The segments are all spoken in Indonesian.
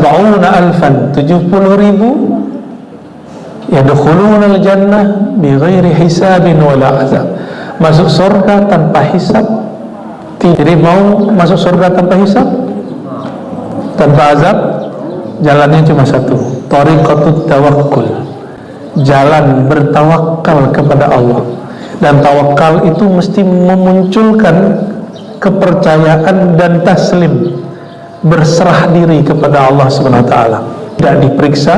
sab'una alfan, 70.000 yadkhuluna al-jannah bighairi hisabin wala azab, masuk surga tanpa hisab. Jadi mau masuk surga tanpa hisab, tanpa azab, jalannya cuma satu, thariqatut tawakkul, jalan bertawakal kepada Allah. Dan tawakal itu mesti memunculkan kepercayaan dan taslim, berserah diri kepada Allah Subhanahu wa taala, tidak diperiksa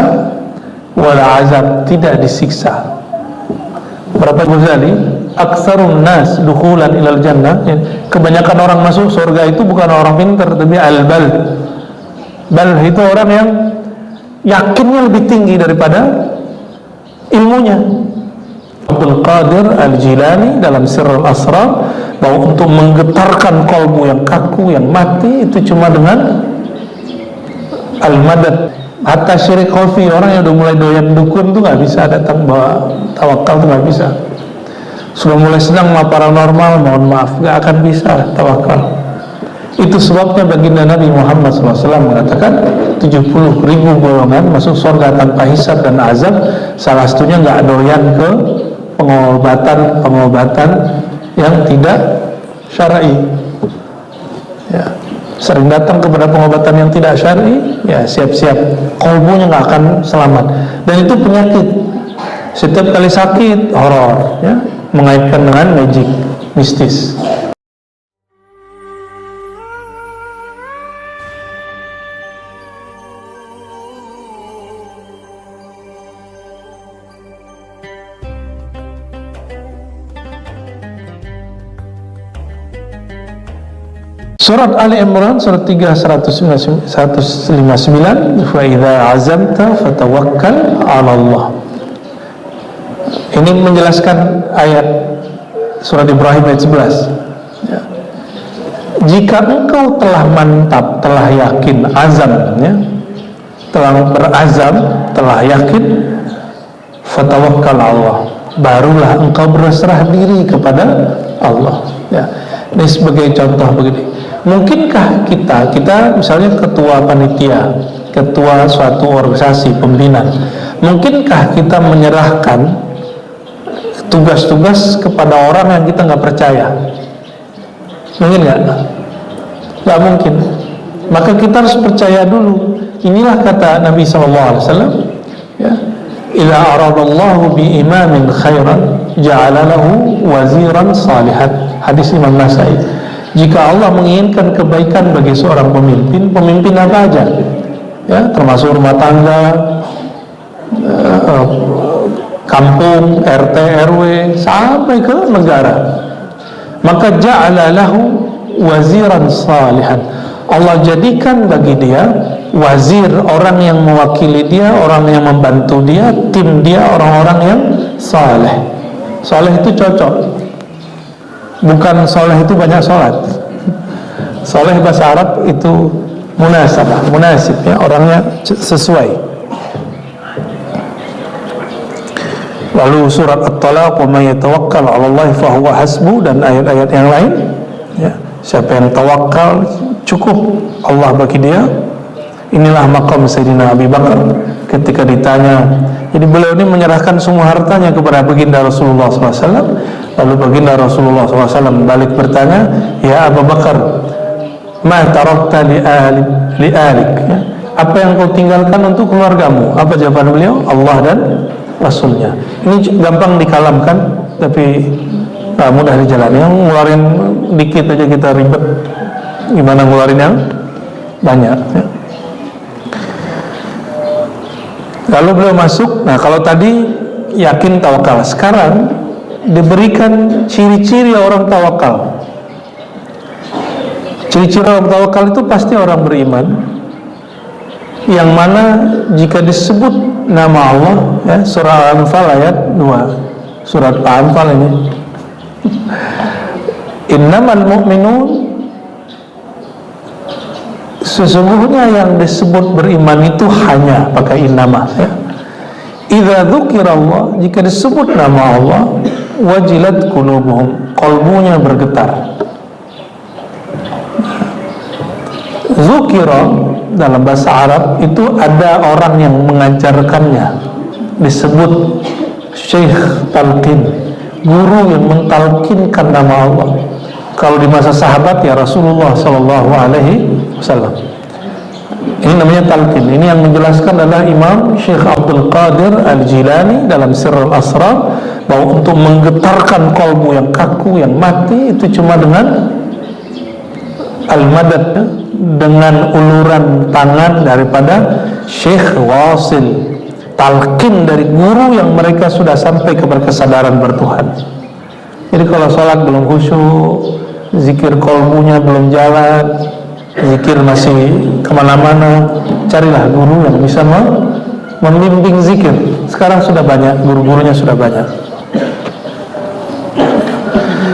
wala azab, tidak disiksa. Berapa Ghazali, aktsarun nas dukhulan ilal jannah, kebanyakan orang masuk surga itu bukan orang pintar, tapi al-bal. Bal itu orang yang yakinnya lebih tinggi daripada ilmunya. Abdul Qadir Al-Jilani dalam Sirrul Asrar, bahwa untuk menggetarkan kolbu yang kaku, yang mati, itu cuma dengan al-madad. Hatta syirik khafi, orang yang udah mulai doyan dukun tuh gak bisa datang bawa tawakal, tuh gak bisa. Sudah mulai senang sama paranormal, mohon maaf, gak akan bisa tawakal. Itu sebabnya baginda Nabi Muhammad SAW mengatakan 70.000 golongan masuk surga tanpa hisab dan azab. Salah satunya gak doyan ke pengobatan yang tidak syar'i, ya. Sering datang kepada pengobatan yang tidak syar'i, ya siap-siap kolbunya nggak akan selamat. Dan itu penyakit. Setiap kali sakit horor, ya, mengaitkan dengan magic, mistis. Surat Ali Imran surat 3 159, fa idza azamta fatawakkal 'ala Allah. Ini menjelaskan ayat surat Ibrahim ayat 11. Ya. Jika engkau telah mantap, telah yakin, azam, ya, telah berazam, telah yakin, fatawakkal 'ala Allah, barulah engkau berserah diri kepada Allah. Ya. Ini sebagai contoh begini. Mungkinkah kita misalnya ketua panitia, ketua suatu organisasi pembina, mungkinkah kita menyerahkan tugas-tugas kepada orang yang kita nggak percaya? Mungkin nggak? Nggak mungkin. Maka kita harus percaya dulu. Inilah kata Nabi SAW, ya, idza aradallahu bi imamin khairan ja'ala lahu waziran salihan. Hadis Imam Nasai. Jika Allah menginginkan kebaikan bagi seorang pemimpin, pemimpin apa aja, ya, termasuk rumah tangga, kampung, RT, RW, sampai ke negara, maka ja'ala lahu waziran salihan. Allah jadikan bagi dia wazir, orang yang mewakili dia, orang yang membantu dia, tim dia, orang-orang yang saleh. Saleh itu cocok. Bukan soleh itu banyak sholat. Soleh bahasa Arab itu munasabah, munasib, ya, orangnya sesuai. Lalu surat At-Talaq, wa may yatawakkal 'ala Allah fa huwa hasbuh, dan ayat-ayat yang lain, ya, siapa yang tawakal cukup Allah bagi dia. Inilah maqam Sayyidina Abi Bakar ketika ditanya. Jadi beliau ini menyerahkan semua hartanya kepada baginda Rasulullah SAW. Lalu baginda Rasulullah SAW balik bertanya, ya Abu Bakar, ma tarakta li alik, ya, apa yang kau tinggalkan untuk keluargamu? Apa jawaban beliau? Allah dan Rasulnya. Ini gampang dikalamkan, tapi mudah dijalani. Yang ngeluarin dikit aja kita ribet, gimana ngeluarin yang banyak, ya. Lalu beliau masuk. Nah, kalau tadi yakin tawakal, sekarang diberikan ciri-ciri orang tawakal. Ciri-ciri orang tawakal itu pasti orang beriman, yang mana jika disebut nama Allah, ya, surah Al-Anfal ayat 2, surat Al-Anfal ini, innamal mu'minun, sesungguhnya yang disebut beriman itu hanya pakai innama, ya. Idza dzukirallah, jika disebut nama Allah, wajilat qulubuhum, qalbunya bergetar. Zukira dalam bahasa Arab itu ada orang yang mengajarkannya, disebut Syekh Talqin, guru yang mentalkinkan nama Allah. Kalau di masa sahabat ya Rasulullah Sallallahu Alaihi Wasallam. Ini namanya talqin. Ini yang menjelaskan adalah Imam Syekh Abdul Qadir Al-Jilani dalam Sirrul Asrar, bahwa untuk menggetarkan kolbu yang kaku, yang mati, itu cuma dengan al-madad, dengan uluran tangan daripada Syekh Wasil, talqin dari guru yang mereka sudah sampai kepada kesadaran bertuhan. Jadi kalau sholat belum khusyuk, zikir kolbunya belum jalan, zikir masih kemana-mana, carilah guru yang bisa membimbing zikir. Sekarang sudah banyak, guru-gurunya sudah banyak.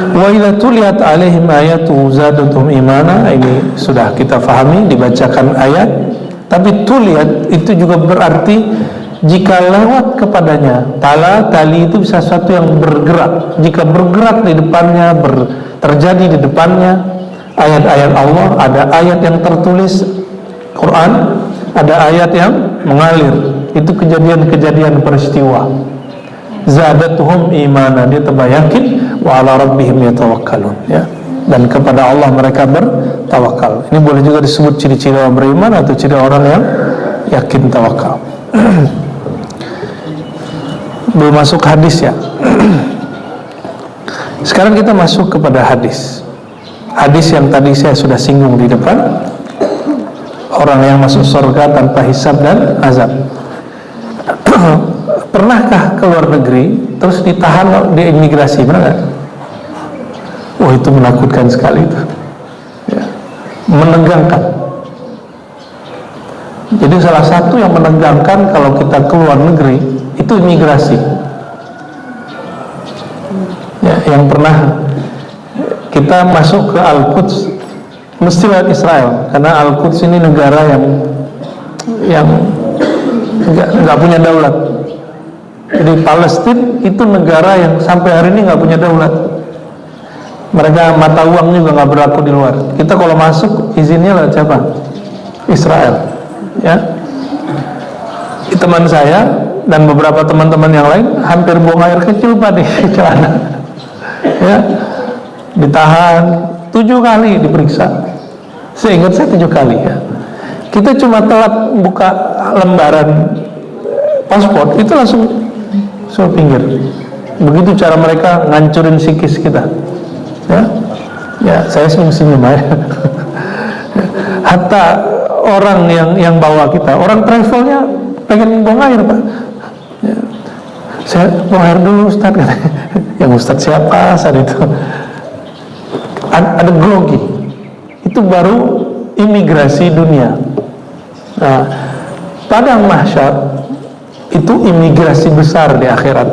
Wa idza tuliyat alaihim ayatu zadatuhum imana, ini sudah kita fahami, dibacakan ayat. Tapi tuliyat itu juga berarti jika lewat kepadanya. Tali itu bisa sesuatu yang bergerak. Jika bergerak di depannya, terjadi di depannya ayat-ayat Allah, ada ayat yang tertulis Quran, ada ayat yang mengalir. Itu kejadian-kejadian peristiwa. Zadatuhum imana, dia tambah yakin, wa ala rabbihim yatawakkalun, ya. Dan kepada Allah mereka bertawakal. Ini boleh juga disebut ciri-ciri orang beriman atau ciri orang yang yakin tawakal. Belum masuk hadis ya. Sekarang kita masuk kepada hadis. Hadis yang tadi saya sudah singgung di depan, orang yang masuk surga tanpa hisab dan azab. Pernahkah ke luar negeri terus ditahan di imigrasi, benar nggak? Wah, itu menakutkan sekali itu, ya. Menegangkan. Jadi salah satu yang menegangkan kalau kita ke luar negeri itu imigrasi. Ya, yang pernah kita masuk ke Al-Quds mesti lewat Israel, karena Al-Quds ini negara yang nggak punya daulat. Jadi Palestina itu negara yang sampai hari ini nggak punya daulat. Mereka mata uang juga nggak berlaku di luar. Kita kalau masuk izinnya lewat siapa? Israel, ya. Teman saya dan beberapa teman-teman yang lain hampir buang air kecil Pak di celana, ya. Ditahan 7 kali diperiksa. Seingat saya 7 kali, ya. Kita cuma telat buka lembaran paspor itu langsung pinggir. Begitu cara mereka ngancurin psikis kita, ya. Ya, saya senyum-senyum aja. Hatta orang yang bawa kita, orang travelnya pengen buang air Pak, ya. Saya buang air dulu Ustaz, katanya. Yang Ustaz siapa saat itu? Ada grogi. Itu baru imigrasi dunia. Nah, padang mahsyar itu imigrasi besar di akhirat.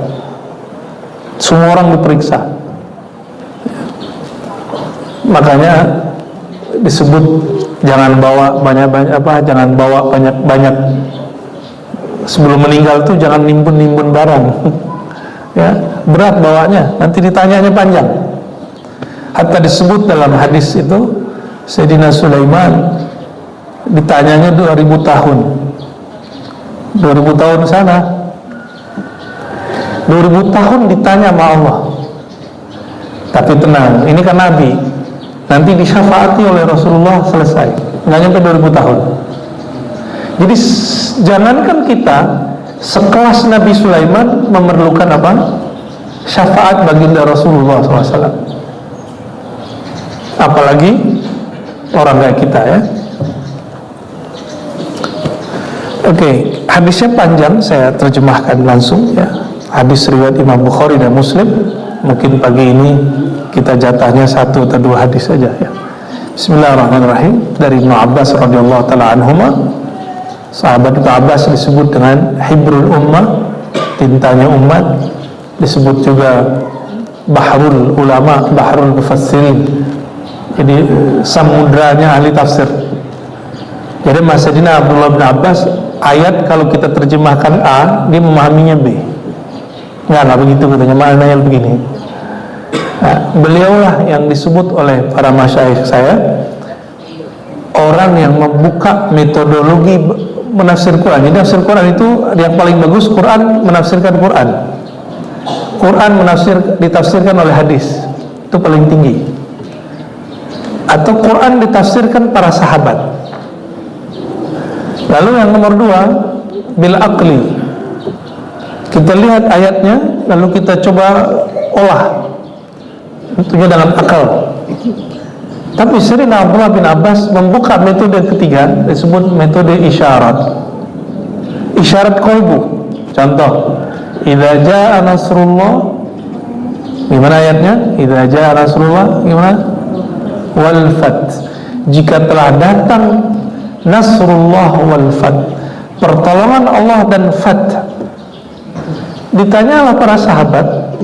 Semua orang diperiksa. Makanya disebut jangan bawa jangan bawa banyak sebelum meninggal tuh, jangan nimbun barang. Ya, berat bawanya, nanti ditanyanya panjang. Hatta disebut dalam hadis itu Sayyidina Sulaiman ditanyanya 2000 tahun. 2000 tahun sana, 2000 tahun ditanya sama Allah. Tapi tenang, ini kan Nabi, nanti disyafaati oleh Rasulullah, selesai, nggak nyampe 2000 tahun. Jadi jangankan kita, sekelas Nabi Sulaiman memerlukan apa? Syafaat baginda Rasulullah SAW. Apalagi orang kayak kita, ya. Oke, hadisnya panjang, saya terjemahkan langsung, ya. Hadis riwayat Imam Bukhari dan Muslim. Mungkin pagi ini kita jatahnya 1 atau 2 hadis saja, ya. Bismillahirrahmanirrahim. Dari Ibnu Abbas radhiyallahu taala anhuma. Sahabat Ibnu Abbas disebut dengan Hibrul Ummah, tintanya umat. Disebut juga Bahrul Ulama, Bahrul Mufassirin. Jadi samudranya ahli tafsir. Jadi Mas Sayyidina Abdullah bin Abbas, ayat kalau kita terjemahkan A, dia memahaminya B. Enggak begitu katanya, maknanya begini. Nah, beliaulah yang disebut oleh para masyayikh saya orang yang membuka metodologi menafsir Quran. Jadi menafsir Quran itu yang paling bagus, Quran menafsirkan Quran. Quran ditafsirkan oleh hadis, itu paling tinggi. Atau Quran ditafsirkan para sahabat. Lalu yang nomor dua, bil aqli. Kita lihat ayatnya, lalu kita coba olah, tentunya dengan akal. Tapi Sayyidina Abdullah bin Abbas membuka metode ketiga, disebut metode isyarat. Isyarat qalbu. Contoh, idza jaa nasrullah, gimana ayatnya? Idza jaa nasrullah, gimana? Wal fath. Jika telah datang nasrullah wal fath, pertolongan Allah dan fath. Ditanyalah para sahabat,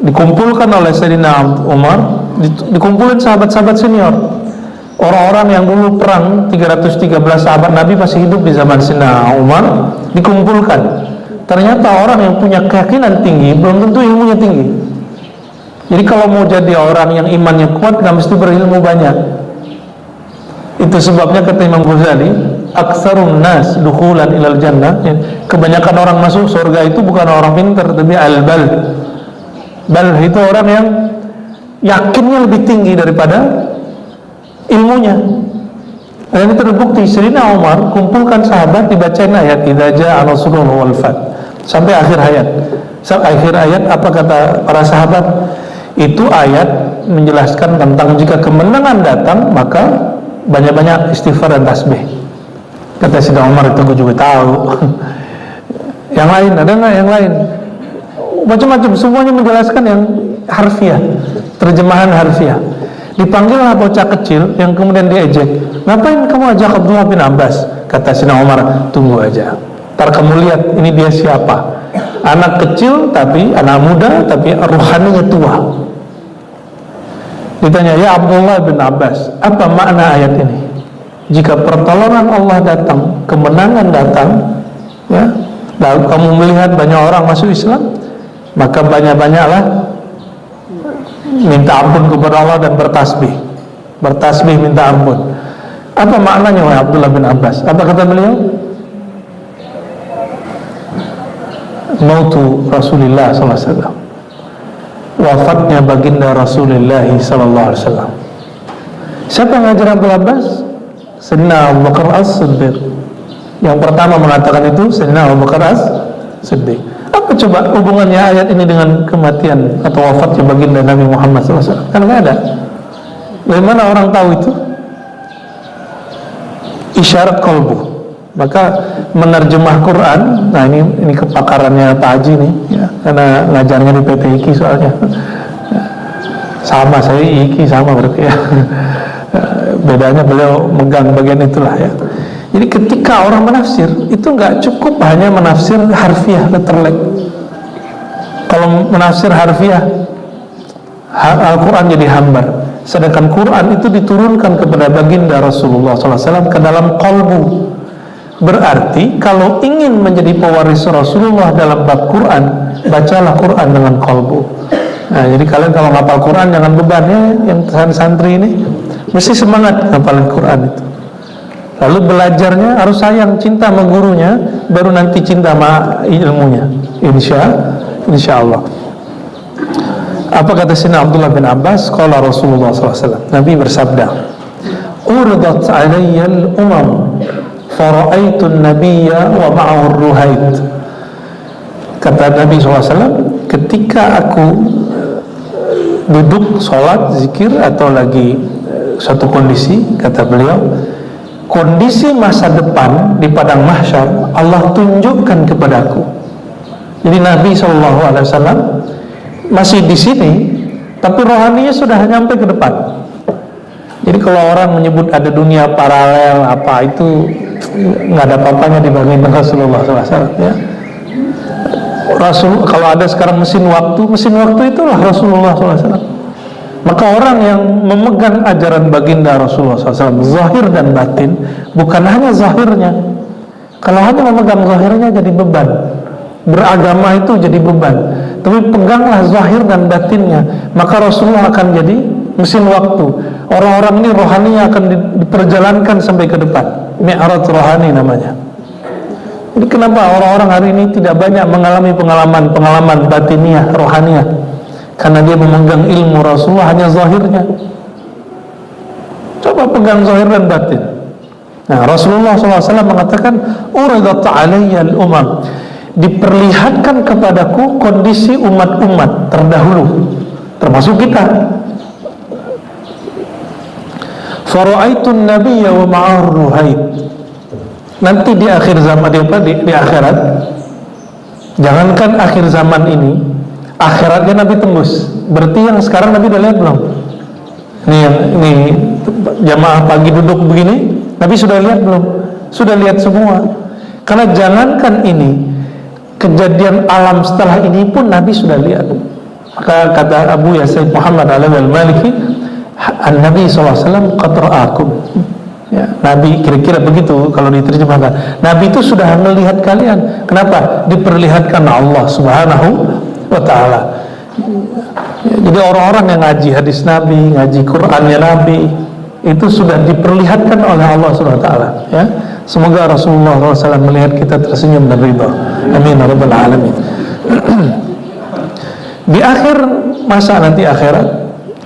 dikumpulkan oleh Sayyidina Umar, dikumpulin sahabat-sahabat senior, orang-orang yang dulu perang, 313 sahabat Nabi masih hidup di zaman Sayyidina Umar, dikumpulkan. Ternyata orang yang punya keyakinan tinggi belum tentu ilmunya tinggi. Jadi kalau mau jadi orang yang imannya kuat, gak mesti berilmu banyak. Itu sebabnya kata Imam Ghazali, aktsarun nas dukhulan ilal jannah, kebanyakan orang masuk surga itu bukan orang pintar, tapi al-bal. Bal itu orang yang yakinnya lebih tinggi daripada ilmunya. Dan itu terbukti. Sayyidina Umar kumpulkan sahabat, dibacain ayat idza jaa nasrullah wal fath sampai akhir ayat. Akhir ayat apa kata para sahabat? Itu ayat menjelaskan tentang jika kemenangan datang, maka banyak-banyak istighfar dan tasbih. Kata Sayyidina Umar, itu gue juga tahu. Yang lain ada nggak? Yang lain macam-macam, semuanya menjelaskan yang harfiah, terjemahan harfiah. Dipanggillah bocah kecil yang kemudian diejek, ngapain kamu ajak Abdullah bin Abbas? Kata Sayyidina Umar, tunggu aja, ntar kamu lihat ini dia siapa. Anak kecil tapi anak muda tapi ruhaninya tua. Ditanya, ya Abdullah bin Abbas, apa makna ayat ini? Jika pertolongan Allah datang, kemenangan datang, ya, lalu kamu melihat banyak orang masuk Islam, maka banyak-banyaklah minta ampun kepada Allah dan bertasbih minta ampun. Apa maknanya wahai Abdullah bin Abbas? Apa kata beliau? Mautu Rasulullah SAW, wafatnya baginda Rasulullah SAW. Siapa yang ngajar Abdul Abbas? Sayyidina Abu Bakar As-Siddiq. Yang pertama mengatakan itu Sayyidina Abu Bakar As-Siddiq. Apa coba hubungannya ayat ini dengan kematian atau wafatnya baginda Nabi Muhammad SAW? Kan nggak ada. Bagaimana orang tahu itu? Isyarat qalbu. Maka menerjemah Quran, nah ini kepakarannya Pak Haji nih, ya, karena ngajarnya di PT IKI soalnya. Sama, saya IKI sama berarti ya. Bedanya beliau megang bagian itulah ya. Jadi ketika orang menafsir, itu nggak cukup hanya menafsir harfiah letterlek. Kalau menafsir harfiah, Al-Quran jadi hambar. Sedangkan Quran itu diturunkan kepada baginda Rasulullah SAW ke dalam qalbu. Berarti kalau ingin menjadi pewaris Rasulullah dalam bab Quran, bacalah Quran dengan qalbu. Nah, jadi kalian kalau ngapal Quran jangan beban ya, yang santri ini mesti semangat ngapalin Quran itu. Lalu belajarnya harus sayang, cinta sama gurunya, baru nanti cinta sama ilmunya. Insya Allah. Apa kata Sayyidina Abdullah bin Abbas? Qala Rasulullah SAW, Nabi bersabda, "Urdat alayya al-umam fara'aitu an-nabiyya wa ma'ahu ar-ruhait." Kata Nabi SAW, ketika aku duduk sholat, zikir atau lagi suatu kondisi, kata beliau, kondisi masa depan di padang mahsyar Allah tunjukkan kepadaku. Jadi Nabi SAW masih di sini, tapi rohaninya sudah nyampe ke depan. Jadi kalau orang menyebut ada dunia paralel apa itu nggak ada apa-apanya dibandingin Rasulullah SAW. Ya. Rasul, kalau ada sekarang mesin waktu itulah Rasulullah SAW. Maka orang yang memegang ajaran baginda Rasulullah SAW, zahir dan batin, bukan hanya zahirnya. Kalau hanya memegang zahirnya jadi beban. Beragama itu jadi beban. Tapi peganglah zahir dan batinnya, maka Rasulullah akan jadi mesin waktu. Orang-orang ini rohani akan diperjalankan sampai ke depan. Mi'raj rohani namanya. Jadi kenapa orang-orang hari ini tidak banyak mengalami pengalaman batiniah, rohaniah? Karena dia memegang ilmu Rasulullah hanya zahirnya. Coba pegang zahir dan batin. Nah, Rasulullah SAW mengatakan, uridat alayya al-umam, diperlihatkan kepadaku kondisi umat-umat terdahulu, termasuk kita. Fara'aitun nabiyya wa ma'ar ruhaid. Nanti di akhir zaman, di akhirat, jangankan akhir zaman ini, akhiratnya Nabi tembus. Berarti yang sekarang Nabi udah lihat belum? Ini jamaah pagi duduk begini, Nabi sudah lihat belum? Sudah lihat semua. Karena jangankan ini, kejadian alam setelah ini pun Nabi sudah lihat. Maka kata Abu Yasaid Muhammad al-Maliki, Nabi SAW qad ra'akum. Ya, Nabi kira-kira begitu kalau diterjemahkan. Nabi itu sudah melihat kalian. Kenapa? Diperlihatkan Allah Subhanahu wa ta'ala. Ya, jadi orang-orang yang ngaji hadis Nabi, ngaji Qur'annya Nabi, itu sudah diperlihatkan oleh Allah Subhanahu wa ta'ala. Ya. Semoga Rasulullah SAW melihat kita tersenyum dan ridha. Amin ya rabbal alamin. Di akhir masa nanti akhirat,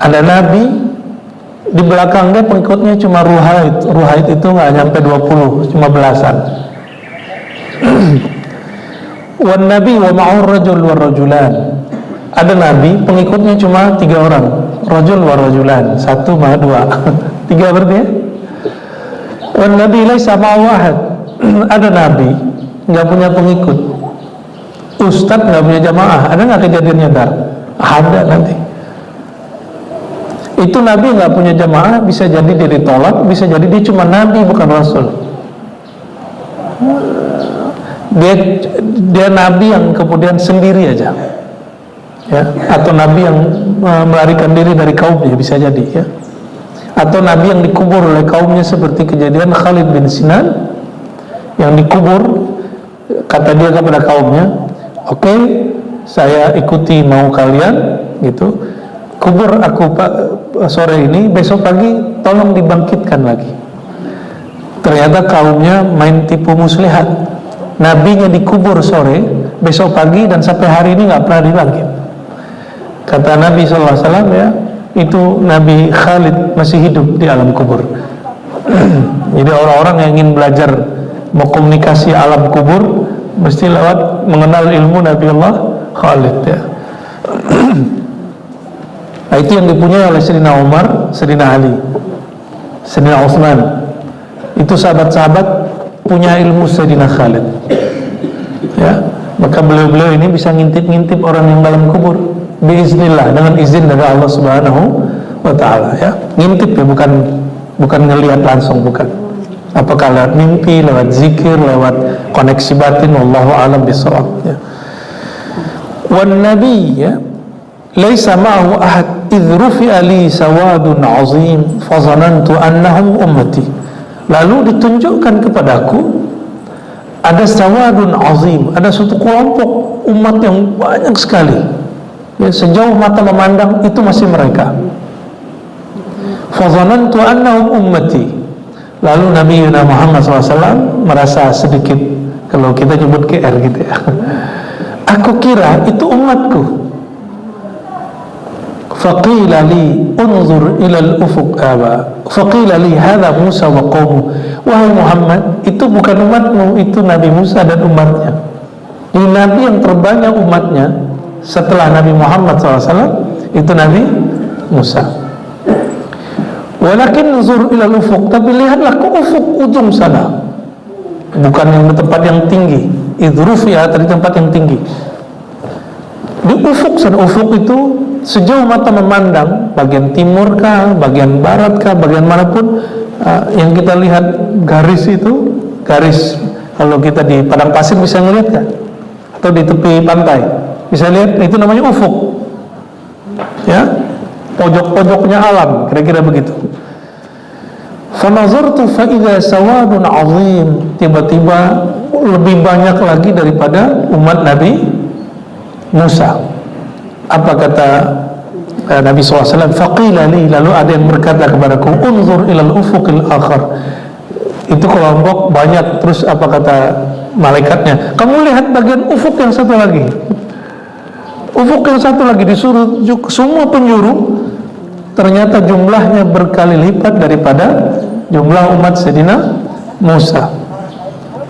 ada Nabi, di belakangnya pengikutnya cuma ruhaid itu nggak nyampe 20, cuma belasan. Wan nabi wa ma'ur rajul wa rajulan. Ada nabi, pengikutnya cuma 3 orang, rajul wa rajulan, 1 sama 2 3 berarti ya. Wan nabi laisa ma'u ahad. Ada nabi nggak punya pengikut, ustadz nggak punya jamaah. Ada nggak kejadiannya dar? Ada nanti. Itu nabi nggak punya jamaah, bisa jadi dia ditolak, bisa jadi dia cuma nabi bukan rasul. Dia nabi yang kemudian sendiri aja, ya, atau nabi yang melarikan diri dari kaumnya, bisa jadi, ya, atau nabi yang dikubur oleh kaumnya seperti kejadian Khalid bin Sinan yang dikubur, kata dia kepada kaumnya, oke, saya ikuti mau kalian, gitu, kubur aku sore ini, besok pagi tolong dibangkitkan lagi. Ternyata kaumnya main tipu muslihat. Nabinya dikubur sore, besok pagi, dan sampai hari ini nggak pernah dibangkit. Kata Nabi SAW, ya, itu Nabi Khalid masih hidup di alam kubur. Jadi orang-orang yang ingin belajar mengkomunikasi alam kubur mesti lewat mengenal ilmu Nabi Allah Khalid, ya. Nah, itu yang dipunyai oleh Sayyidina Umar, Sayyidina Ali, Sayyidina Utsman. Itu sahabat-sahabat punya ilmu Sayyidina Khalid, ya. Maka beliau-beliau ini bisa ngintip-ngintip orang yang dalam kubur biiznillah, dengan izin dari Allah Subhanahu wa ta'ala, ya. Ngintip, ya, bukan ngelihat langsung, bukan. Apakah lewat mimpi, lewat zikir, lewat koneksi batin, wallahu a'lam bishawab, ya. Wan nabi, ya, laisa ma'ahu ahad idh rufi'a li sawadun 'azim fa zanantu annahum ummati. Lalu ditunjukkan kepadaku ada sawadun 'azim, ada suatu kelompok umat yang banyak sekali, ya, sejauh mata memandang itu masih mereka. Fa zanantu annahum ummati. Lalu Nabi Muhammad SAW merasa sedikit, kalau kita nyebut GR gitu, ya, aku kira itu umatku. Faqila li unzur ila al-ufuq aba. Faqila li hadha Musa wa qawmu. Wahai Muhammad, itu bukan umatmu, itu Nabi Musa dan umatnya. Ini Nabi yang terbanyak umatnya setelah Nabi Muhammad SAW, itu Nabi Musa. Walakin unzur ila al-ufuq, tapi lihatlah ke ufuk, ujung sana, bukan yang tempat yang tinggi. Idruf, ya, dari tempat yang tinggi. Di ufuk sana, ufuk itu sejauh mata memandang, bagian timur kah, bagian barat kah, bagian manapun, yang kita lihat garis itu, garis, kalau kita di padang pasir bisa ngelihat kan, atau di tepi pantai bisa lihat, itu namanya ufuk, ya, pojok-pojoknya alam, kira-kira begitu. Fanazartu fa idza sawadun 'azim, tiba-tiba lebih banyak lagi daripada umat Nabi Musa. Apa kata Nabi SAW, faqila li, lalu ada yang berkata kepadaku, unzur ilal ufuqil akhar. Itu kelompok banyak, terus apa kata malaikatnya, kamu lihat bagian ufuk yang satu lagi. Ufuk yang satu lagi disuruh semua penjuru, ternyata jumlahnya berkali lipat daripada jumlah umat Sayyidina Musa.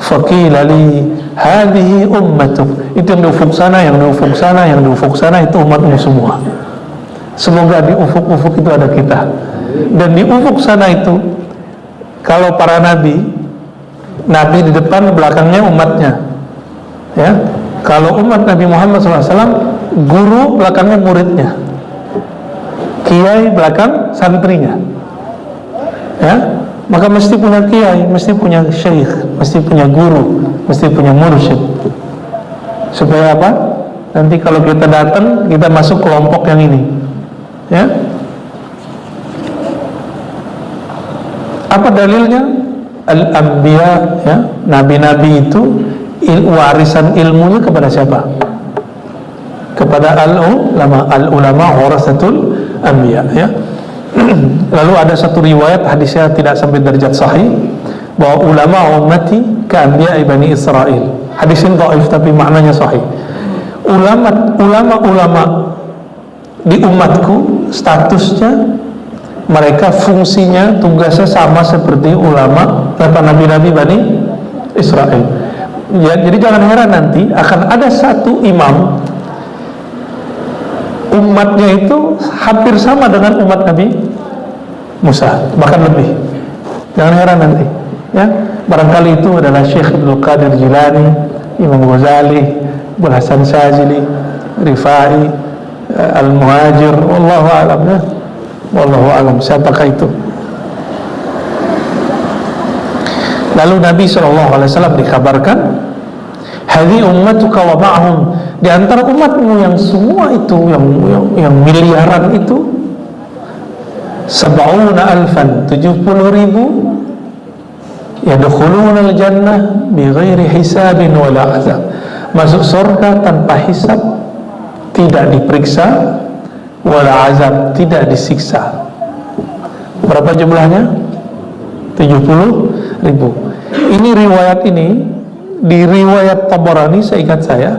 Faqila li hadhihi ummatuk, itu yang di ufuk sana, yang di ufuk sana, yang di ufuk sana, itu umatmu semua. Semoga di ufuk-ufuk itu ada kita. Dan di ufuk sana itu, kalau para nabi di depan, belakangnya umatnya, ya. Kalau umat Nabi Muhammad SAW, guru belakangnya muridnya, kiai belakang santrinya, ya. Maka mesti punya kiai, mesti punya syekh, mesti punya guru, mesti punya mursyid. Supaya apa? Nanti kalau kita datang, kita masuk kelompok yang ini, ya. Apa dalilnya? Al-anbiya, ya, nabi-nabi itu warisan ilmunya kepada siapa? Kepada al-ulama warasatul anbiya, ya. Lalu ada satu riwayat, hadisnya tidak sampai derajat sahih, bahwa ulama ummati ka-anbiya Bani Israil. Hadis ini dhaif tapi maknanya sahih. Ulama di umatku statusnya, mereka fungsinya, tugasnya sama seperti ulama nabi-nabi Bani Israel. Ya, jadi jangan heran nanti akan ada satu imam, umatnya itu hampir sama dengan umat Nabi Musa, bahkan lebih. Jangan heran nanti, ya. Barangkali itu adalah Syekh Abdul Qadir Jilani, Imam Ghazali, Abul Hasan Syazili, Rifai, Al-Muhajir, wallahu a'lam, ya. Wallahu a'lam, siapakah itu? Lalu Nabi SAW dikabarkan, hadhi ummatuka wa ma'hum, di antara umatmu yang semua itu, yang miliaran itu, 70,000, 70,000, yadkhuluna al-jannah bighairi hisabin wala azab, masuk surga tanpa hisab, tidak diperiksa, wala azab, tidak disiksa. Berapa jumlahnya? 70,000. Ini riwayat ini di riwayat Tabarani, seingat saya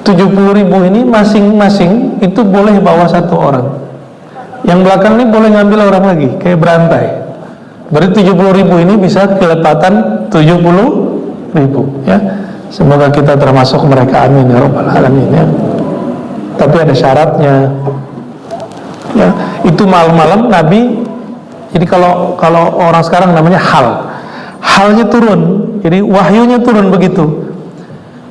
70,000 ini masing-masing itu boleh bawa satu orang, yang belakang ini boleh ngambil orang lagi, kayak berantai. Berarti 70,000 ini bisa kelepatan 70,000, ya. Semoga kita termasuk mereka, amin ya rabbal alamin, ya. Tapi ada syaratnya, ya. Itu malam-malam Nabi. Jadi kalau orang sekarang namanya halnya turun, jadi wahyunya turun begitu.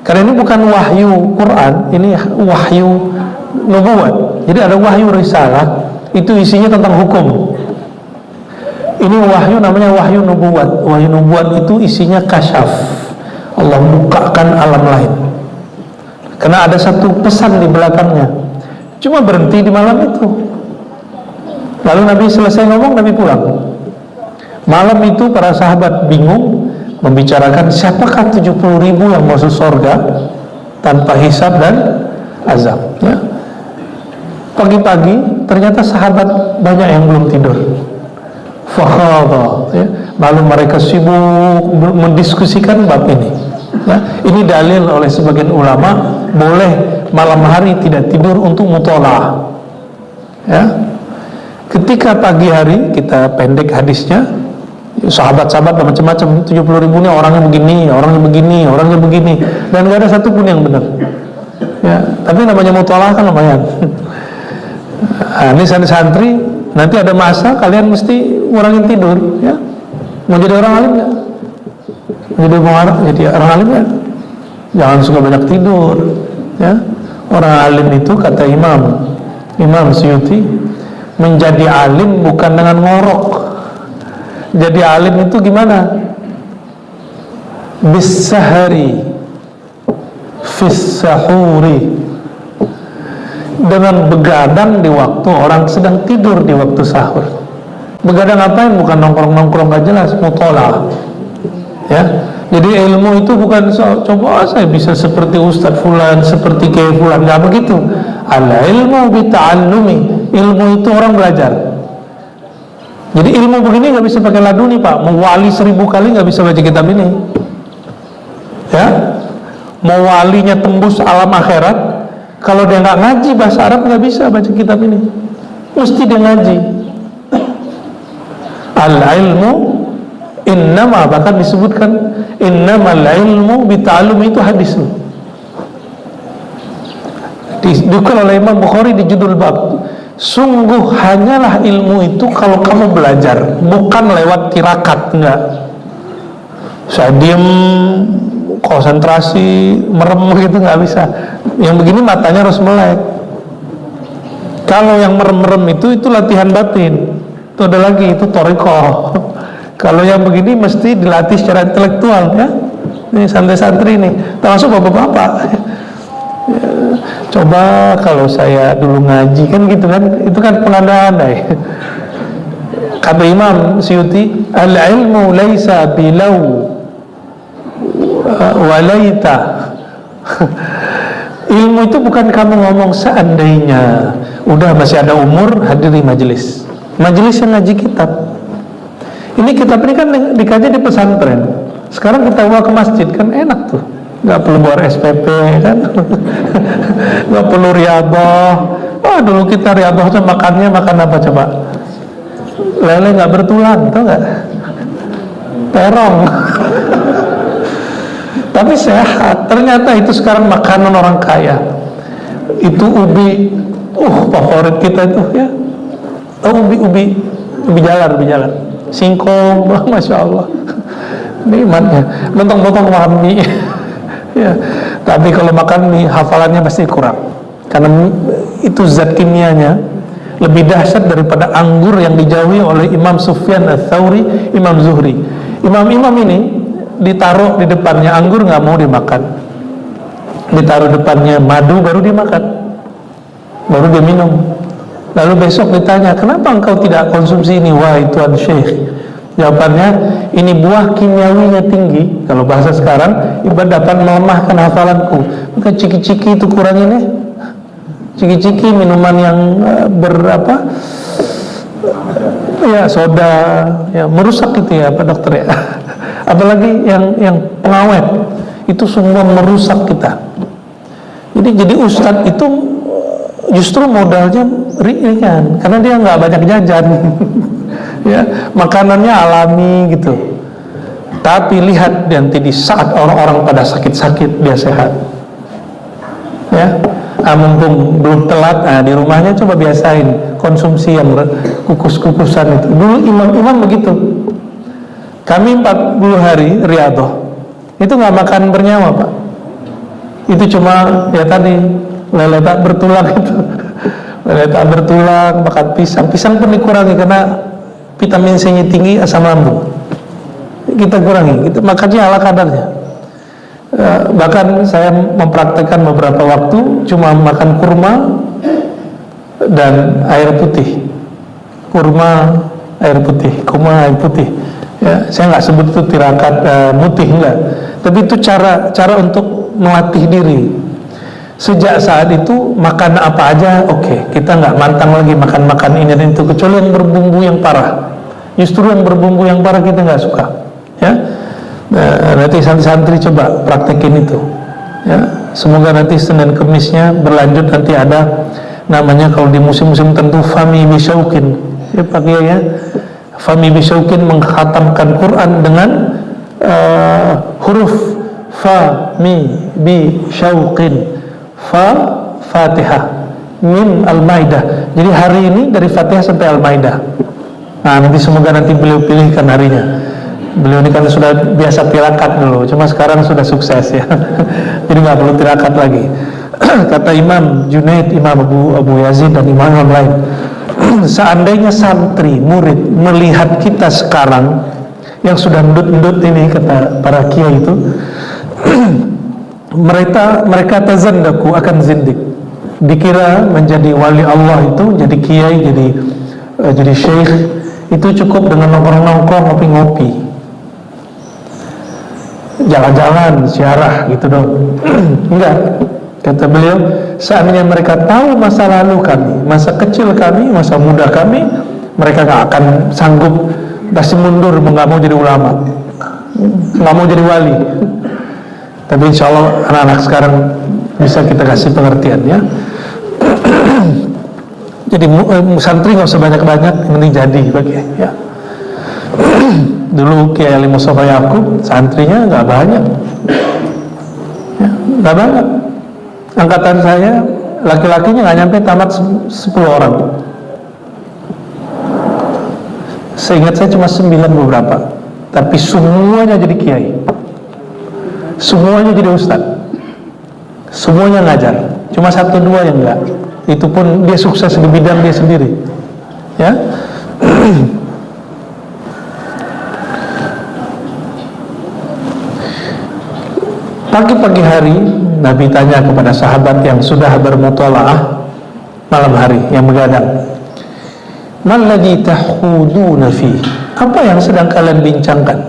Karena ini bukan wahyu Quran, ini wahyu nubuat. Jadi ada wahyu risalah, itu isinya tentang hukum. Ini wahyu namanya wahyu nubuat. Wahyu nubuat itu isinya kasyaf, Allah bukakan alam lain. Karena ada satu pesan di belakangnya, cuma berhenti di malam itu. Lalu Nabi selesai ngomong, Nabi pulang. Malam itu para sahabat bingung, membicarakan siapakah 70,000 yang masuk surga tanpa hisab dan azab, ya. Pagi-pagi ternyata sahabat banyak yang belum tidur. Fakhadha, ya. Lalu mereka sibuk mendiskusikan bab ini, ya. Ini dalil oleh sebagian ulama boleh malam hari tidak tidur untuk mutola'ah, ya. Ketika pagi hari, kita pendek hadisnya, sahabat-sahabat macam-macam, 70,000 ini orangnya begini, orangnya begini, orangnya begini, dan gak ada satupun yang benar, ya. Tapi namanya mutola'ah kan lumayan. Nah, ini santri, nanti ada masa kalian mesti ngurangin tidur, ya. Mau jadi orang alim gak? Jadi orang alim ya, jangan suka banyak tidur, ya. Orang alim itu kata Imam Suyuti, menjadi alim bukan dengan ngorok. Jadi alim itu gimana? Bisahari fis sahuri, dengan begadang di waktu orang sedang tidur, di waktu sahur. Begadang ngapain? Bukan nongkrong-nongkrong gak jelas, mutola'ah, ya. Jadi ilmu itu bukan coba saya bisa seperti Ustadz Fulan, seperti Kiai Fulan, nggak begitu. Al ilmu bita'allumi, ilmu itu orang belajar. Jadi ilmu begini nggak bisa pakai laduni Pak, mau wali 1000 kali nggak bisa baca kitab ini. Ya, mau walinya tembus alam akhirat, kalau dia nggak ngaji bahasa Arab nggak bisa baca kitab ini, mesti dia ngaji. Al ilmu innama, bahkan disebutkan innamal ilmu bita'allumi, itu hadis dikutip oleh Imam Bukhari di judul bab, sungguh hanyalah ilmu itu kalau kamu belajar, bukan lewat tirakat. Enggak, saya diem konsentrasi merem gitu nggak bisa. Yang begini matanya harus melek. Kalau yang merem-merem itu latihan batin, itu ada lagi, itu thariqah. Kalau yang begini mesti dilatih secara intelektual, ya. Ini santri-santri nih, termasuk bapak-bapak. Ya, coba kalau saya dulu ngaji kan gitu kan, itu kan pengandai-andai. Kata Imam Suyuti, al-ilmu laisa bilau walaita. Ilmu itu bukan kamu ngomong seandainya. Udah masih ada umur, hadiri majelis yang ngaji kitab. Ini kitab ini kan dikaji di pesantren. Sekarang kita bawa ke masjid kan enak tuh, nggak perlu bawa SPP kan, nggak perlu riyadhah. Oh, dulu kita riyadhah tuh makannya makan apa coba? Lele nggak bertulang, tau nggak? Terong. Tapi sehat. Ternyata itu sekarang makanan orang kaya. Itu ubi, favorit kita itu ya. Ubi jalar. Singkong, masya Allah, nikmatnya. Mentong-mentong makan mie. Ya. Tapi kalau makan mie hafalannya pasti kurang, karena itu zat kimianya lebih dahsyat daripada anggur yang dijauhi oleh Imam Sufyan Ats-Tsauri, Imam Zuhri. Imam-imam ini ditaruh di depannya anggur nggak mau dimakan, ditaruh depannya madu baru dimakan, baru dia minum. Lalu besok ditanya, kenapa engkau tidak konsumsi ini? Wahai Tuan Syekh, jawabannya, ini buah kimiawinya tinggi. Kalau bahasa sekarang, ibarat dapat melemahkan hafalanku. Maka ciki-ciki itu kurangin ya. Ciki-ciki minuman yang berapa? Ya soda, ya merusak itu ya Pak Dokter ya. Apalagi yang pengawet, itu semua merusak kita. Jadi ustadz itu justru modalnya ringan, karena dia nggak banyak jajan. Ya, makanannya alami gitu. Tapi lihat nanti di saat orang-orang pada sakit-sakit dia sehat. Ya, mumpung belum telat, di rumahnya coba biasain konsumsi yang kukus-kukusan itu. Dulu imam-imam begitu. Kami 40 hari riyadhah, itu nggak makan bernyawa Pak. Itu cuma ya tadi lele tak bertulang itu. Lele tak bertulang, makan pisang pun dikurangi karena vitamin C-nya tinggi, asam lambung kita kurangi, kita makannya ala kadarnya. Bahkan saya mempraktekkan beberapa waktu cuma makan kurma dan air putih, kurma air putih. Ya, saya nggak sebut itu tirakat mutih, enggak, tapi itu cara untuk melatih diri. Sejak saat itu makan apa aja oke. Kita nggak mantang lagi makan ini dan itu, kecuali yang berbumbu yang parah. Justru yang berbumbu yang parah kita nggak suka. Ya, nanti santri-santri coba praktekin itu. Ya, semoga nanti Senin Kemisnya berlanjut, nanti ada namanya kalau di musim-musim tentu fami bisyauqin. Ya Pak Kiai ya, fami bisyauqin mengkhatamkan Quran dengan huruf fa mi bi syauqin. Fatihah, Mim, Al-Maidah. Jadi hari ini dari Fatihah sampai Al-Maidah. Nah, nanti semoga nanti beliau pilihkan harinya. Beliau ini kan sudah biasa tirakat dulu, cuma sekarang sudah sukses ya. Jadi nggak perlu tirakat lagi. Kata Imam Junaid, Imam Abu Yazid dan imam lain, seandainya santri murid melihat kita sekarang yang sudah ndut-ndut ini, kata para kiai itu, mereka tazandaku akan zindik, dikira menjadi wali Allah itu, jadi kiai, jadi syekh itu cukup dengan nongkrong-nongkrong, ngopi-ngopi. jalan-jalan, ziarah gitu dong. Enggak. Kata beliau, seandainya mereka tahu masa lalu kami, masa kecil kami, masa muda kami, mereka gak akan sanggup pasti mundur, nggak mau jadi ulama, nggak mau jadi wali. Tapi insya Allah anak-anak sekarang bisa kita kasih pengertian ya. Jadi santri nggak usah banyak-banyak, yang penting jadi bagi ya. Dulu Kiai Ali Mustafa Yaqub santrinya nggak banyak, ya, nggak banyak. Angkatan saya laki-lakinya nggak nyampe tamat 10 orang. Seingat saya cuma 9 beberapa, tapi semuanya jadi kiai, semuanya jadi ustadz, semuanya ngajar. Cuma 1-2 yang enggak. Itu pun dia sukses di bidang dia sendiri, ya. Pagi-pagi hari Nabi tanya kepada sahabat yang sudah bermutalaah malam hari, yang begadang, "Malladzi tahuduna fi?" Apa yang sedang kalian bincangkan?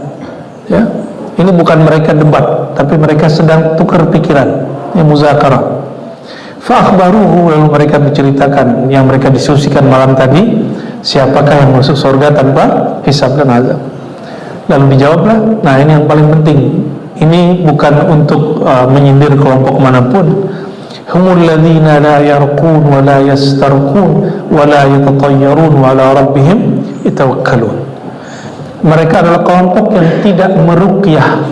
Ya. Ini bukan mereka debat, tapi mereka sedang tukar pikiran, yang muzakarah. Fa akhbaruhu, lalu mereka menceritakan yang mereka diskusikan malam tadi, siapakah yang masuk surga tanpa hisab dan azab. Lalu dijawablah, nah ini yang paling penting. Ini bukan untuk menyindir kelompok manapun. Humul ladzina la yarqun wa la yastarqun wa la yatatayyarun wa ala rabbihim yatawakkalun. Mereka adalah kelompok yang tidak meruqyah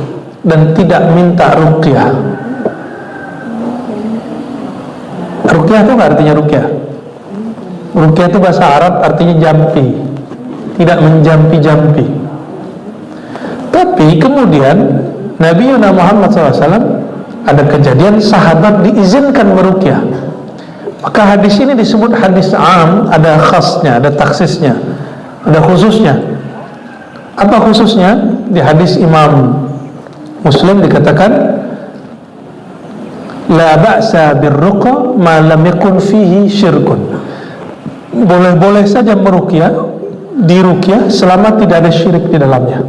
dan tidak minta ruqyah. Ruqyah itu apa artinya ruqyah? Ruqyah itu bahasa Arab artinya jampi, tidak menjampi-jampi. Tapi kemudian Nabi Muhammad SAW ada kejadian sahabat diizinkan meruqyah. Maka hadis ini disebut hadis am, ada khasnya, ada taksisnya, ada khususnya. Apa khususnya? Di hadis Imam Muslim dikatakan, la ba'sa birruqa ma lam yakun fihi syirkun. Boleh-boleh saja meruqyah, diruqyah selama tidak ada syirik di dalamnya.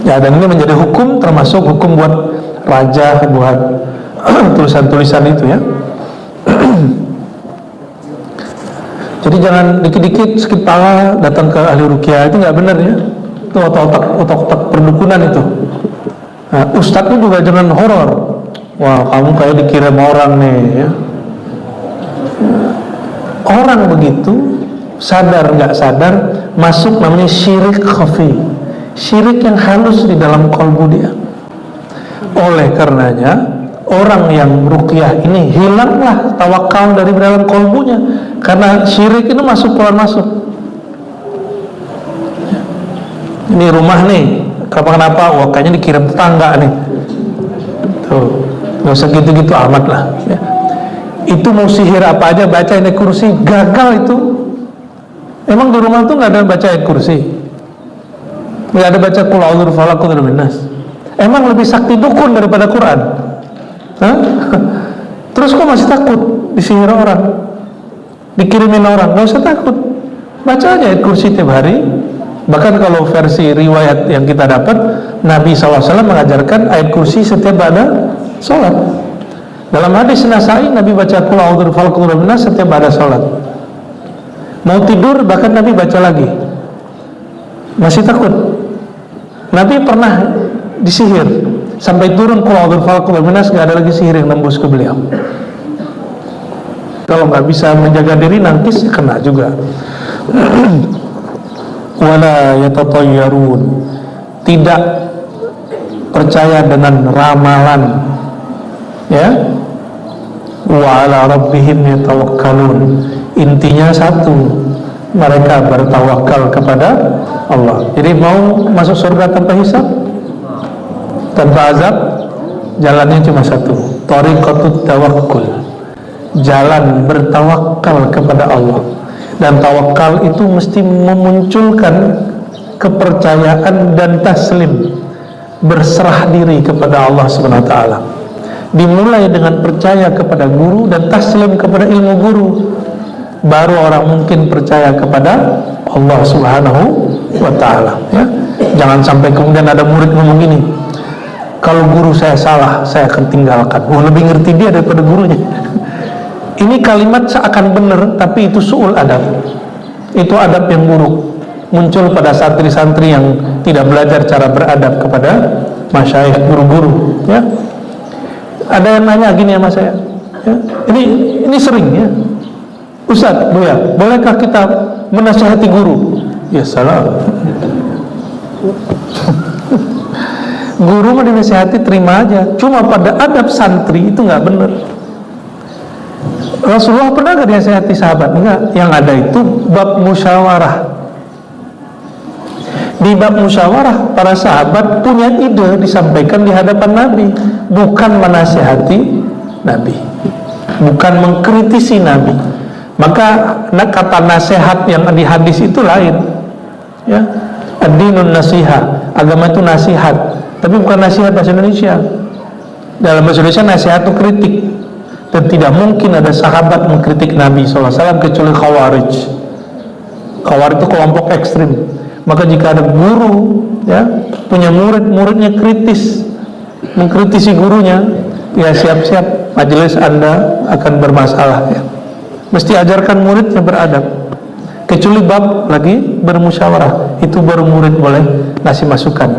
Ya, dan ini menjadi hukum, termasuk hukum buat raja, buat tulisan-tulisan itu ya. Jadi jangan dikit-dikit sakit kepala datang ke ahli ruqyah, itu nggak benar ya. Itu otak-otak perdukunan itu. Nah, ustadznya juga jangan horor. Wah, kamu kayak dikirim orang nih ya. Orang begitu sadar nggak sadar masuk namanya syirik khafi, syirik yang halus di dalam kalbu dia. Oleh karenanya orang yang ruqyah ini hilanglah tawakal dari dalam kalbunya, karena syirik itu masuk keluar masuk. Ini rumah nih, kenapa? Wah, kayaknya dikirim tetangga nih. Tuh, nggak usah gitu-gitu amat lah. Ya. Itu mau sihir apa aja, baca ayat kursi, gagal itu. Emang di rumah tuh nggak ada baca ayat kursi, nggak ada baca qul a'udzu birabbil falaq, qul a'udzu birabbin nas. Emang lebih sakti dukun daripada Quran? Hah? Terus kok masih takut disihir orang, dikirimin orang? Nggak usah takut, baca aja ayat kursi tiap hari. Bahkan kalau versi riwayat yang kita dapat, Nabi SAW mengajarkan ayat kursi setiap ada sholat. Dalam hadis Nasai, Nabi baca qul a'udzu birabbil falaq, qul a'udzu birabbin nas setiap ada sholat. Mau tidur bahkan Nabi baca lagi. Masih takut? Nabi pernah disihir sampai turun qul a'udzu birabbil falaq, qul a'udzu birabbin nas, nggak ada lagi sihir yang nembus ke beliau. Kalau nggak bisa menjaga diri, nangkis kena juga. Wala yatatayyarun, tidak percaya dengan ramalan, ya. Wa ala rabbihim yatawakkalun, intinya satu, mereka bertawakal kepada Allah. Jadi mau masuk surga tanpa hisab, tanpa azab, jalannya cuma satu, thariqatut tawakkul, jalan bertawakal kepada Allah. Dan tawakal itu mesti memunculkan kepercayaan dan taslim, berserah diri kepada Allah Subhanahu wa taala. Dimulai dengan percaya kepada guru dan taslim kepada ilmu guru, baru orang mungkin percaya kepada Allah Subhanahu wa taala ya. Jangan sampai kemudian ada murid ngomong gini, kalau guru saya salah, saya akan tinggalkan. Lebih ngerti dia daripada gurunya. Ini kalimat seakan benar, tapi itu su'ul adab. Itu adab yang buruk, muncul pada santri-santri yang tidak belajar cara beradab kepada masyayikh, guru-guru. Ya, ada yang nanya gini sama saya. Ya, ini sering ya. Ustaz, Buya, bolehkah kita menasihati guru? Ya salah. Guru mau dinasihati terima aja. Cuma pada adab santri itu nggak benar. Rasulullah pernah nggak dinasihati sahabat? Enggak. Yang ada itu bab musyawarah. Di bab musyawarah, para sahabat punya ide disampaikan di hadapan Nabi, bukan menasihati Nabi, bukan mengkritisi Nabi. Maka kata nasihat yang di hadis itu lain. Ya, ad-dinun nasiha, agama itu nasihat, tapi bukan nasihat bahasa Indonesia. Dalam bahasa Indonesia nasihat itu kritik, dan tidak mungkin ada sahabat mengkritik Nabi SAW kecuali Khawarij. Khawarij itu kelompok ekstrim. Maka jika ada guru ya punya muridnya kritis, mengkritisi gurunya, ya siap-siap majelis Anda akan bermasalah ya. Mesti ajarkan muridnya beradab. Kecuali bab lagi bermusyawarah, itu baru murid boleh ngasih masukan.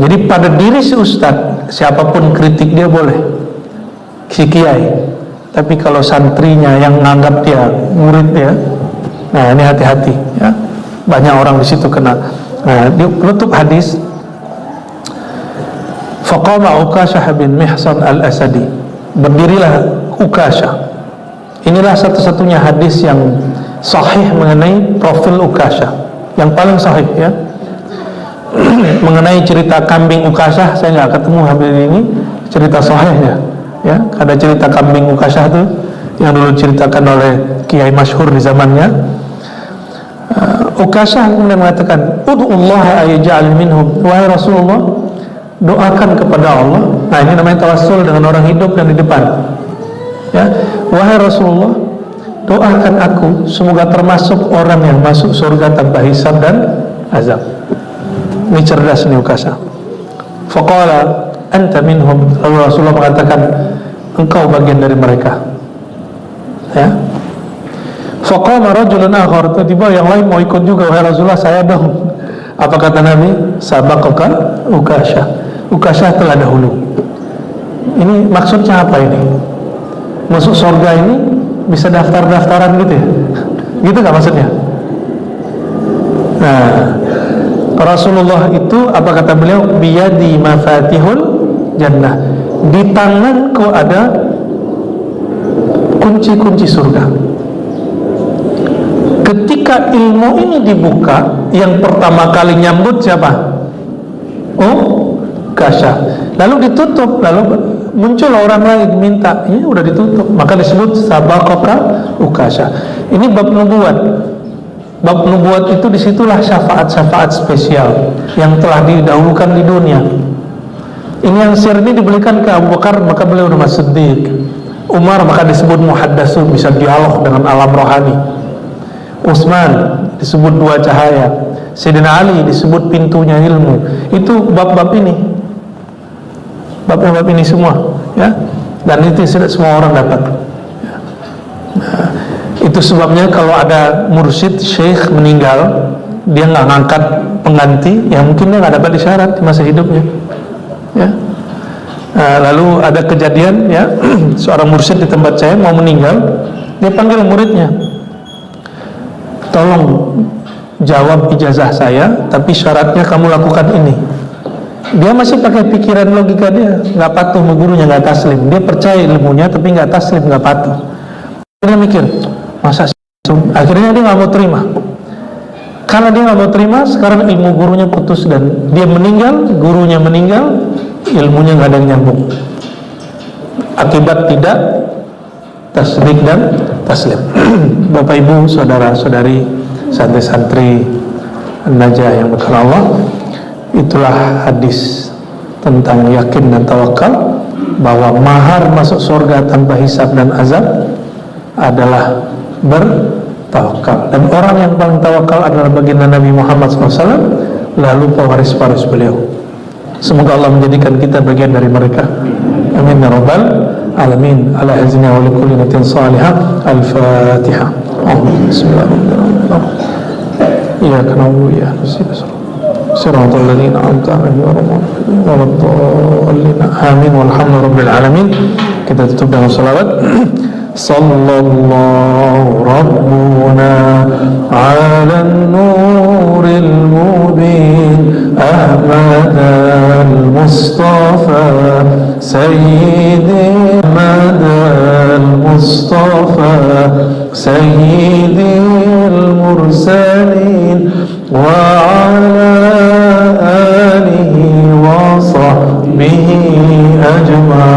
Jadi pada diri si ustadz, siapapun kritik dia boleh, si kiai. Tapi kalau santrinya yang nganggap dia murid dia, nah ini hati-hati ya. Banyak orang di situ kena. Nah, di penutup hadis, faqama Ukashah bin Mihsan al-Asadi, berdirilah Ukashah. Inilah satu-satunya hadis yang sahih mengenai profil Ukashah, yang paling sahih ya. Mengenai cerita kambing Ukashah saya nggak ketemu habis ini cerita sahihnya ya. Ada cerita kambing Ukashah tuh yang dulu ceritakan oleh kiai masyhur di zamannya. Ukashah kemudian mengatakan, ud'ullaha ayyaj'al minhum, wahai Rasulullah, doakan kepada Allah. Nah ini namanya tawassul dengan orang hidup dan di depan ya. Wahai Rasulullah, doakan aku semoga termasuk orang yang masuk surga tanpa hisab dan azab. Ini cerdas nih Ukashah. Faqala anta minhum, lalu Rasulullah mengatakan, engkau bagian dari mereka ya. Faqama rajulun akhar, tiba-tiba yang lain mau ikut juga, wahai Rasulullah saya dong. Apa kata Nabi? Sabaqaka Ukashah, Ukashah telah dahulu. Ini maksudnya apa ini? Masuk surga ini bisa daftar-daftaran gitu ya? Gitu gak maksudnya? Nah, Rasulullah itu apa kata beliau? Biyadi mafatihul jannah, di tanganku ada kunci-kunci surga. Ketika ilmu ini dibuka, yang pertama kali nyambut siapa? Ukashah. Lalu ditutup, lalu muncul orang lain minta, ini udah ditutup, maka disebut sabaqaka Ukashah. Ini bab nubuat. Bab nubuat itu disitulah syafaat-syafaat spesial yang telah didahulukan di dunia. Ini yang sir ini diberikan ke Abu Bakar, maka beliau udah Siddiq. Umar maka disebut muhaddatsun, bisa dialog dengan alam rohani. Utsman disebut dua cahaya. Sayyidina Ali disebut pintunya ilmu. Itu bab-bab ini, bab-bab ini semua ya. Dan itu tidak semua orang dapat ya. Nah, itu sebabnya kalau ada mursyid syekh meninggal, dia nggak ngangkat pengganti, ya mungkin dia nggak dapat isyarat di masa hidupnya ya. Nah, lalu ada kejadian ya, seorang mursyid di tempat saya mau meninggal, dia panggil muridnya, tolong jawab ijazah saya, tapi syaratnya kamu lakukan ini. Dia masih pakai pikiran logika dia, nggak patuh sama gurunya, nggak taslim. Dia percaya ilmunya tapi nggak taslim, nggak patuh. Dia mikir, masa sih? Akhirnya dia nggak mau terima. Karena dia nggak mau terima, sekarang ilmu gurunya putus dan dia meninggal, gurunya meninggal, ilmunya nggak ada yang nyambung. Akibat tidak tasdik dan taslim. Bapak Ibu, saudara-saudari, santri-santri Najah yang berkenan Allah, itulah hadis tentang yakin dan tawakal, bahwa mahar masuk surga tanpa hisab dan azab adalah bertawakal. Dan orang yang paling tawakal adalah baginda Nabi Muhammad SAW. lalu pewaris-pewaris beliau. Semoga Allah menjadikan kita bagian dari mereka. Amin ya rabbal alamin. Ala hazina wa likulli natin salihah. Al-Fatihah. Bismillahirrahmanirrahim. Iyyaka na'budu wa iyyaka nasta'in. Siratal ladzina an'amta 'alaihim ghairil maghdubi 'alaihim. Amin walhamdulillahirabbil alamin. Kita tutup dengan salawat. Sallallahu rabbuna 'alan nuril mubin Ahmad al-Mustafa Sayyidi Ahmad al-Mustafa Sayyidi al-Mursalin wa ala alihi wa sahbihi ajma'in.